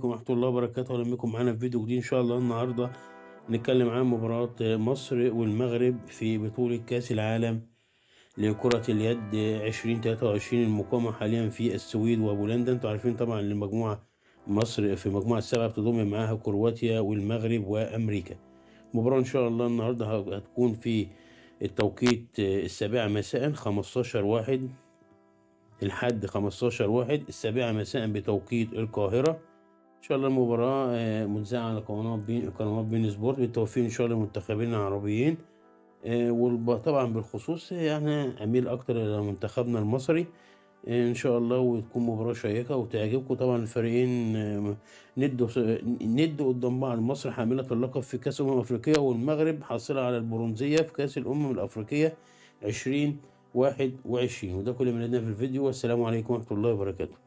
عليكم ورحمة الله وبركاته. أهلا بكم معانا في فيديو جديد إن شاء الله. النهاردة نتكلم عن مباراة مصر والمغرب في بطولة كأس العالم لكرة اليد 2023 المقامة حاليا في السويد وبولندا. انتوا عارفين طبعا المجموعة مصر في مجموعة 7 بتضم معاها كرواتيا والمغرب وأمريكا. مباراة إن شاء الله النهاردة هتكون في التوقيت 7 مساء 15/1 لحد 15/1 7 مساء بتوقيت القاهرة. إن شاء الله المباراة مذاعة على قنوات بين سبورت بالتوفيق إن شاء الله للمنتخبين العربيين. طبعا بالخصوص يعني أميل أكتر إلى منتخبنا المصري إن شاء الله، وتكون مباراة شيقة وتعجبكم. طبعا الفريقين ند قدام بعض. مصر حاملة اللقب في كأس أفريقيا، والمغرب حاصلة على البرونزية في كأس الأفريقية 2021. وده كل ما لدينا في الفيديو، والسلام عليكم ورحمة الله وبركاته.